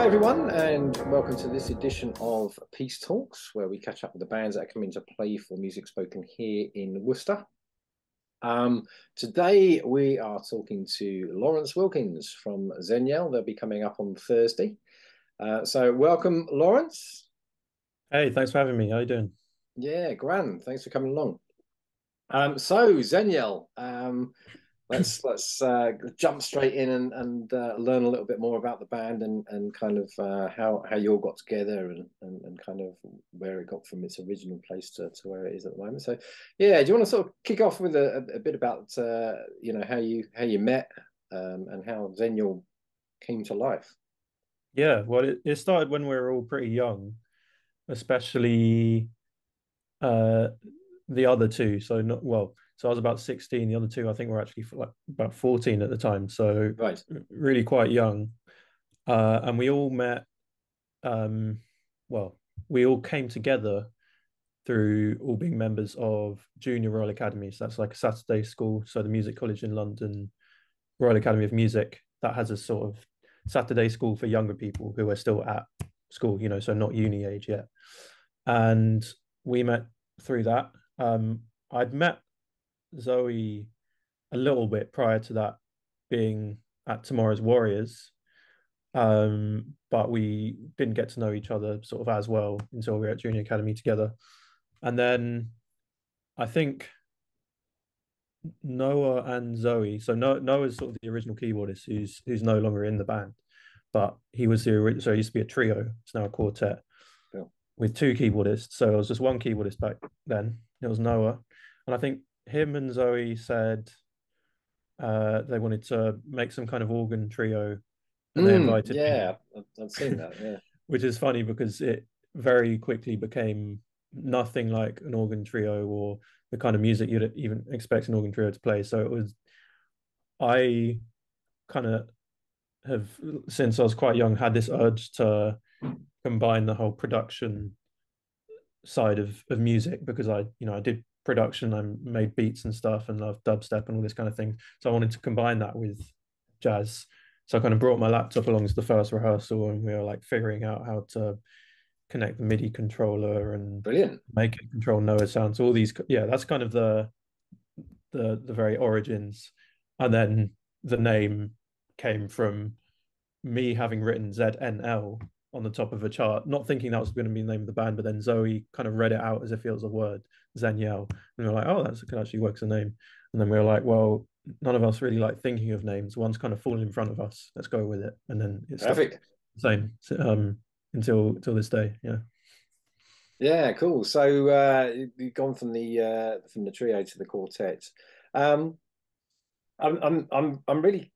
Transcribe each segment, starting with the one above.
everyone, and welcome to this edition of Peace Talks, where we catch up with the bands that are coming to play for music spoken here in Worcester. Today we are talking to Laurence Wilkins from Zeñel. They'll be coming up on Thursday. So welcome, Laurence. Hey, thanks for having me. How you doing? Yeah, grand. Thanks for coming along. So Zeñel, let's jump straight in and learn a little bit more about the band and kind of how you all got together and kind of where it got from its original place to where it is at the moment. So yeah, do you want to sort of kick off with a bit about how you met and how Zeñel came to life? Yeah, well, it started when we were all pretty young, especially uh the other two. So I was about 16. The other two, I think, were actually like about 14 at the time. So Right. really quite young. And we all met. Um, well, we all came together through all being members of Junior Royal Academy. So that's like a Saturday school. So the Music College in London, Royal Academy of Music, that has a sort of Saturday school for younger people who are still at school, so not uni age yet. And we met through that. I'd met Zoe a little bit prior to that, being at Tomorrow's Warriors, but we didn't get to know each other sort of as well until we were at Junior Academy together. And then I think Noah and Zoe. So Noah's sort of the original keyboardist who's no longer in the band, but he was so it used to be a trio. It's now a quartet Cool. with two keyboardists. So it was just one keyboardist back then. It was Noah, and I think him and Zoe said they wanted to make some kind of organ trio, and they invited me, Yeah, I've seen that. Yeah. which is funny because it very quickly became nothing like an organ trio or the kind of music you'd even expect an organ trio to play. So it was I kind of have, since I was quite young, had this urge to combine the whole production side of music because I did production, I made beats and stuff and loved dubstep and all this kind of thing. So I wanted to combine that with jazz. So I kind of brought my laptop along to the first rehearsal and we were like figuring out how to connect the MIDI controller and Brilliant. make it control Noah sounds. All these, yeah, that's kind of the very origins. And then the name came from me having written ZNL on the top of a chart, not thinking that was going to be the name of the band, but then Zoe kind of read it out as if it was a word, Zeñel. And we were like, oh, that could actually work as a name. And then we were like, well, none of us really like thinking of names. One's kind of fallen in front of us. Let's go with it. And then it stuck Perfect. the same until this day. Yeah. Yeah, cool. So you've gone from the trio to the quartet. Um, I'm really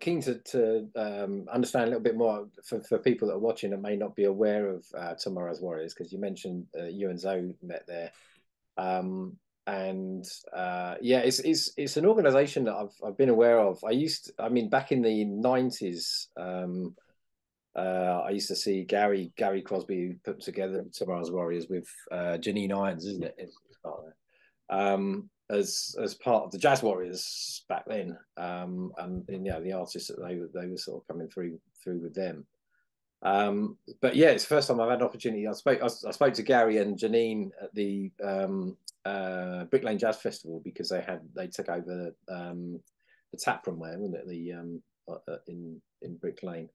keen to understand a little bit more for people that are watching and may not be aware of Tomorrow's Warriors, because you mentioned you and Zoe met there. And yeah, it's an organization that I've been aware of. I mean, back in the 90s, I used to see Gary Crosby who put together Tomorrow's Warriors with Janine Irons, isn't it? As part of the Jazz Warriors back then, and yeah, the artists that they were sort of coming through with them. But yeah, it's the first time I've had an opportunity. I spoke to Gary and Janine at the Brick Lane Jazz Festival because they took over the tap room there, wasn't it? In Brick Lane,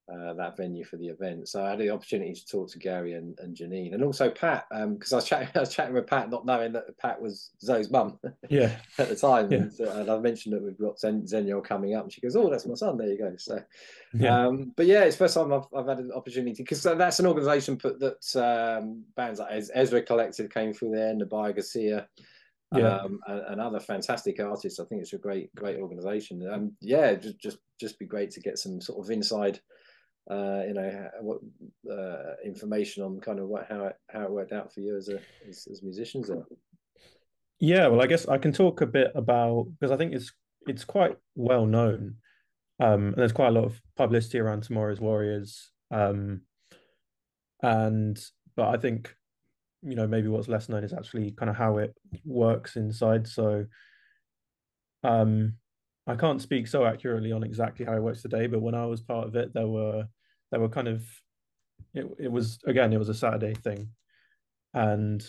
that venue for the event. So I had the opportunity to talk to Gary and Janine, and also Pat, because I was chatting with Pat, not knowing that Pat was Zoe's mum Yeah. at the time, Yeah. and I mentioned that we've got Zeñel coming up, and she goes, "Oh, that's my son." There you go. So, Yeah. but yeah, it's the first time I've had an opportunity because that's an organisation that bands like Ezra Collective came through there, Nabaya Garcia. Yeah. And other fantastic artists. I think it's a great organisation. Yeah, just be great to get some sort of inside what information on kind of how it worked out for you as musicians. Or Yeah, well, I guess I can talk a bit about because I think it's quite well known. And there's quite a lot of publicity around Tomorrow's Warriors. And but I think, maybe what's less known is actually kind of how it works inside. So um I can't speak so accurately on exactly how it works today, but when I was part of it, there were they were kind of it was again, it was a Saturday thing, and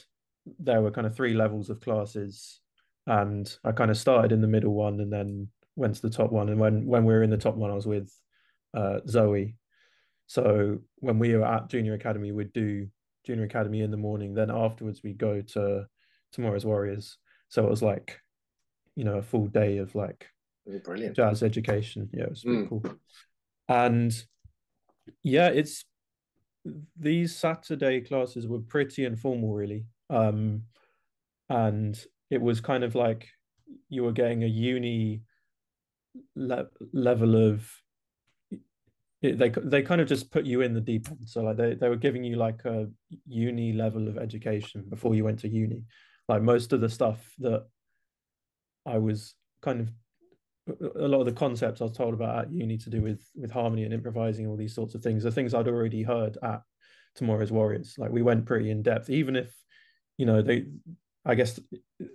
there were kind of three levels of classes, and I kind of started in the middle one and then went to the top one. And when we were in the top one, I was with Zoe. So when we were at junior academy, we'd do junior academy in the morning. Then afterwards, we'd go to Tomorrow's Warriors. So it was like, a full day of like Brilliant jazz education. Yeah, it was pretty cool. And yeah, these Saturday classes were pretty informal, really. And it was kind of like you were getting a uni level of they kind of just put you in the deep end. So like they were giving you like a uni level of education before you went to uni. Like most of the stuff that I was kind of a lot of the concepts I was told about at uni to do with harmony and improvising, all these sorts of things, are things I'd already heard at Tomorrow's Warriors. Like we went pretty in depth, even if I guess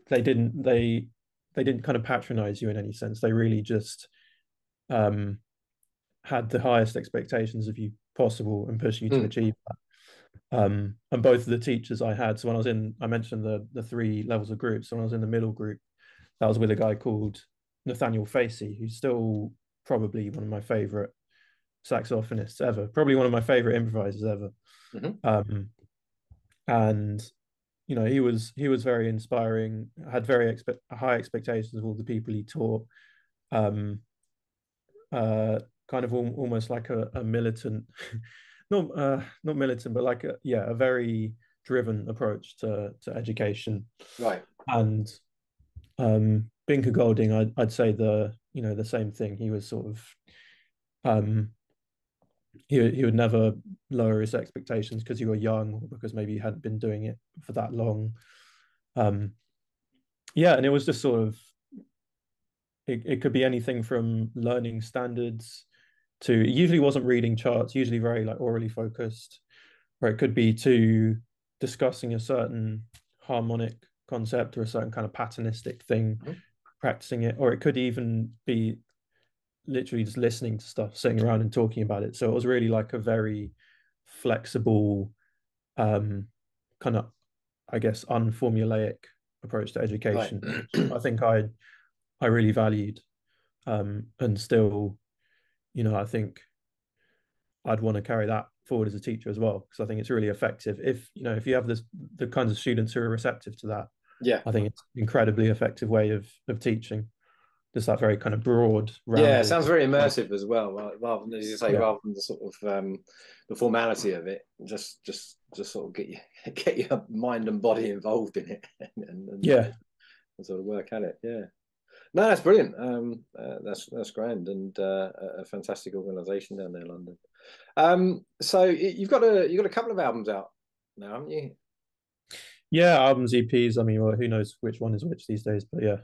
they didn't kind of patronize you in any sense. They really just had the highest expectations of you possible and push you to achieve that. And both of the teachers I had, so when I mentioned the three levels of groups. So when I was in the middle group, that was with a guy called Nathaniel Facey, who's still probably one of my favorite saxophonists ever, probably one of my favorite improvisers ever. And he was very inspiring, had very high expectations of all the people he taught. Kind of almost like a militant, not militant, but like a very driven approach to education. Right. And Binker Golding, I'd say the same thing. He was sort of he would never lower his expectations because you were young or because maybe you hadn't been doing it for that long. Yeah, and it was just sort of it could be anything from learning standards to, it usually wasn't reading charts, usually very like orally focused, or it could be to discussing a certain harmonic concept or a certain kind of patternistic thing, practicing it, or it could even be literally just listening to stuff, sitting around and talking about it. So it was really like a very flexible, kind of, I guess, unformulaic approach to education. Right. I think I really valued, and still, I think I'd want to carry that forward as a teacher as well, because I think it's really effective. If you have the kinds of students who are receptive to that, yeah, I think it's an incredibly effective way of teaching. Just that very kind of broad, rounded. Yeah, it sounds very immersive as well. Rather than, as you say, rather than the sort of the formality of it, just sort of get your mind and body involved in it, and sort of work at it. Yeah. No, that's brilliant. That's grand, and a fantastic organisation down there, London. So you've got a couple of albums out now, haven't you? Yeah, albums, EPs. I mean, well, who knows which one is which these days? But yeah,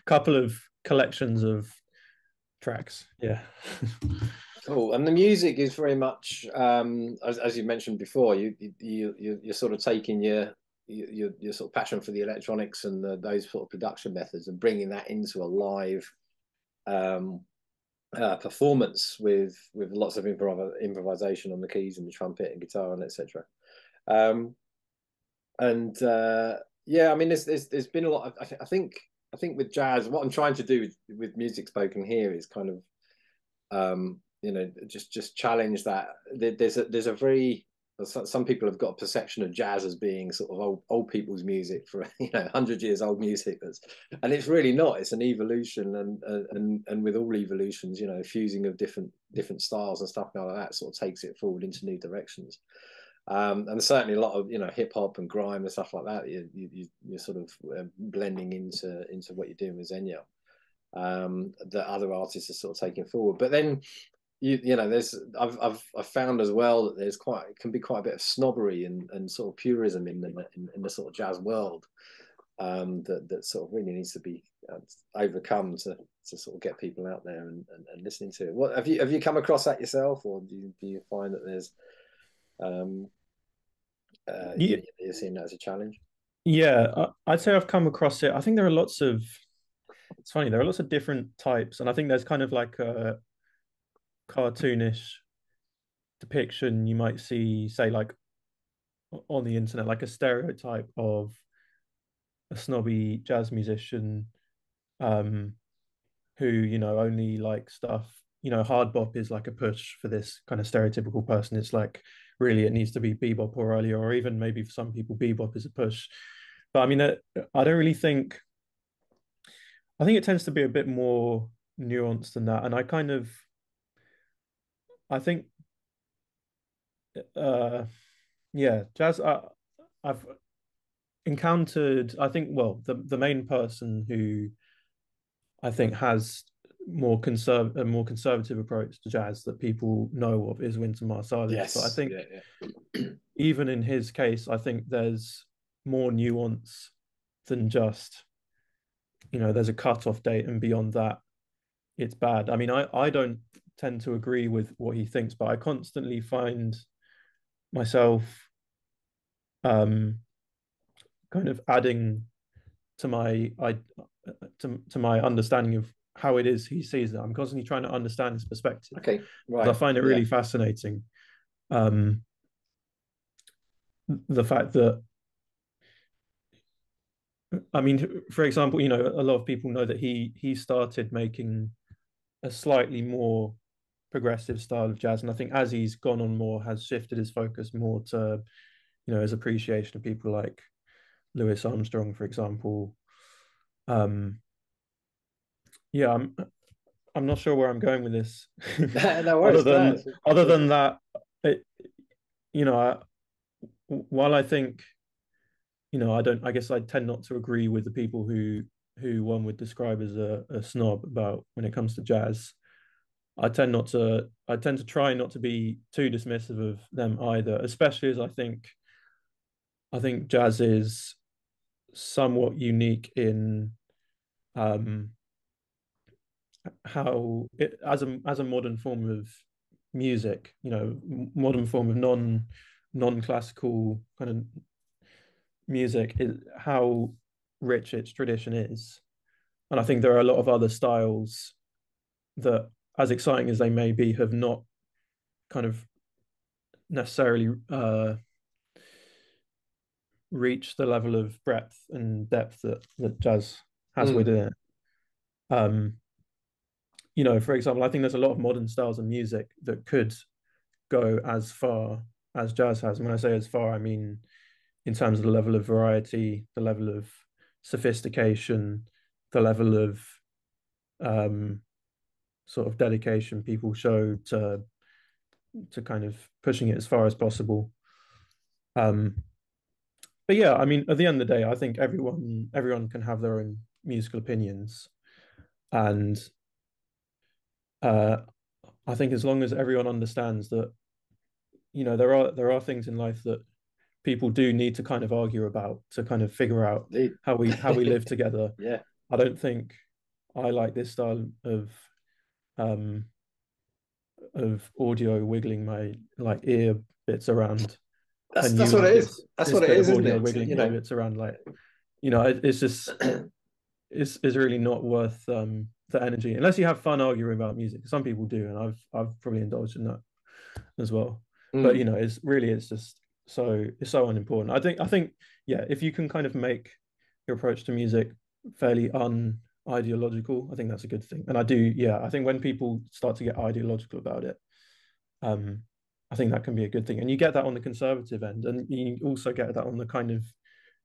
couple of collections of tracks. Yeah. Cool. And the music is very much, as you mentioned before, you're sort of taking your sort of passion for the electronics and those sort of production methods and bringing that into a live performance with lots of improvisation on the keys and the trumpet and guitar and etc. Yeah, I mean, there's been a lot. I think with jazz, what I'm trying to do with music spoken here is kind of just challenge that. There's a very, some people have got a perception of jazz as being sort of old people's music, for 100 years old music, and it's really not. It's an evolution, and with all evolutions, fusing of different styles and stuff like that sort of takes it forward into new directions. And certainly a lot of hip hop and grime and stuff like that. You're sort of blending into what you're doing with Zeñel, that other artists are sort of taking forward. But then I've found as well that it can be quite a bit of snobbery and sort of purism in the sort of jazz world, that sort of really needs to be overcome to sort of get people out there and listening to it. What have you come across that yourself, or do you find that there's you're seeing that as a challenge? Yeah, I'd say I've come across it. I think there are lots of, it's funny, there are lots of different types, and I think there's kind of like a cartoonish depiction you might see, say, like on the internet, like a stereotype of a snobby jazz musician, um, who, you know, only like stuff, you know, hard bop is like a push for this kind of stereotypical person. It's like really it needs to be bebop or earlier, or even maybe for some people bebop is a push. But I mean, I don't really think, I think it tends to be a bit more nuanced than that. And I kind of, I think, uh, yeah, jazz. I've encountered, I think, well, the main person who I think has a more conservative approach to jazz that people know of is Wynton Marsalis. But I Yes. think Yeah. even in his case, I think there's more nuance than just, you know, there's a cutoff date and beyond that it's bad. I mean, I don't tend to agree with what he thinks, but I constantly find myself um kind of adding to to my understanding of how it is he sees it. I'm constantly trying to understand his perspective Okay. because Right. I find it Yeah. really fascinating. Um, the fact that, I mean, for example, you know, a lot of people know that he started making a slightly more progressive style of jazz, and I think as he's gone on more, has shifted his focus more to, you know, his appreciation of people like Louis Armstrong, for example. Um, yeah, I'm not sure where I'm going with this. No worries. No, it's Other good. than that, it, you know, while I think, you know, I guess I tend not to agree with the people who one would describe as a snob about when it comes to jazz. I tend to try not to be too dismissive of them either, especially as I think jazz is somewhat unique in um how it as a modern form of music, you know, modern form of non-classical kind of music, is how rich its tradition is. And I think there are a lot of other styles that, as exciting as they may be, have not kind of necessarily reached the level of breadth and depth that jazz has Mm. within it. Um, you know, for example, I think there's a lot of modern styles of music that could go as far as jazz has. And when I say as far, I mean in terms of the level of variety, the level of sophistication, the level of um, sort of dedication people show to kind of pushing it as far as possible. Um, but yeah, I mean, at the end of the day, I think everyone can have their own musical opinions, and uh, I think as long as everyone understands that, you know, there are things in life that people do need to kind of argue about to kind of figure out Indeed. how we live together. Yeah. I don't think I like this style um of audio wiggling my like ear bits around, and That's you what like it is. That's this what it bit is, of isn't audio it? wiggling You your know. bits around, like, you know, it's just it's really not worth the energy unless you have fun arguing about music. Some people do, and I've probably indulged in that as well. But you Mm. know, it's just it's so unimportant. I think yeah, if you can kind of make your approach to music fairly unideological, I think that's a good thing. And I do, yeah, I think when people start to get ideological about it, um, I think that can be a good thing. And you get that on the conservative end, and you also get that on the kind of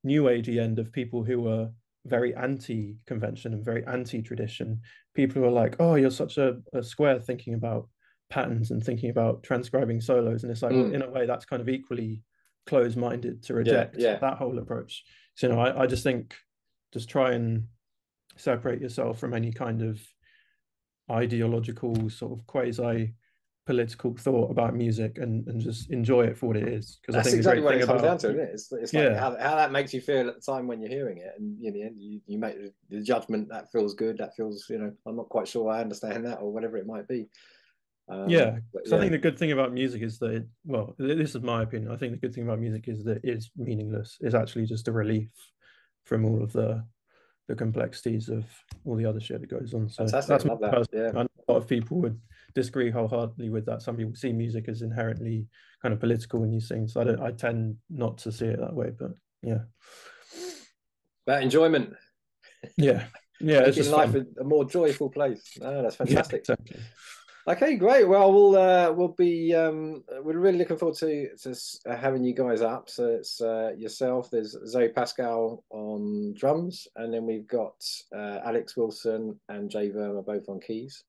new agey end of people who are very anti-convention and very anti-tradition. People who are like, oh, you're such a square thinking about patterns and thinking about transcribing solos. And it's like, well, Mm. in a way, that's kind of equally closed-minded to Yeah. reject Yeah. that whole approach. So, you know, I just think just try and separate yourself from any kind of ideological sort of quasi political thought about music, and just enjoy it for what it is. Because I That's think the exactly great what thing it comes down about, to, isn't it? It's like yeah, how that makes you feel at the time when you're hearing it, and in the end, you make the judgment that feels good, that feels, you know, I'm not quite sure I understand that, or whatever it might be. yeah. But So I yeah, think the good thing about music is that well, this is my opinion. I think the good thing about music is that it's meaningless. It's actually just a relief from all of the complexities of all the other shit that goes on. So fantastic. that's I my love that. personal. Yeah. I know a lot of people would disagree wholeheartedly with that. Some people see music as inherently kind of political when you sing, so I tend not to see it that way. But yeah, About enjoyment, yeah, yeah. It's making just life fun. a more joyful place. Oh, that's Yeah, fantastic. exactly. Okay, great. Well, we'll be we're really looking forward to having you guys up. So it's yourself. There's Zoe Pascal on drums, and then we've got Alex Wilson and Jay Verma both on keys.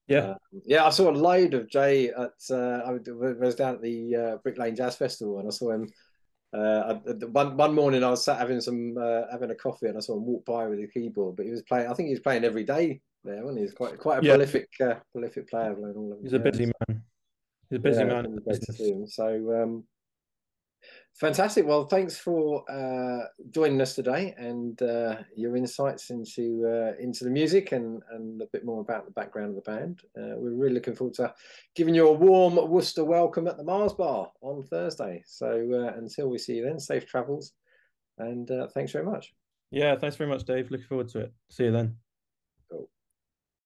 Yeah, Uh, yeah, I saw a load of Jay at I was down at the Brick Lane Jazz Festival, and I saw him. One morning I was sat having a coffee, and I saw him walk by with a keyboard. But he was playing. I think he was playing every day there, wasn't he? He's quite a yeah. prolific player, playing all over He's the a world. busy So, man. He's a busy yeah, it's man going to in be great to see business. him. So fantastic. Well, thanks for joining us today and your insights into the music and a bit more about the background of the band. We're really looking forward to giving you a warm Worcester welcome at the Mars Bar on Thursday. So until we see you then, safe travels and thanks very much. Yeah, thanks very much, Dave. Looking forward to it. See you then.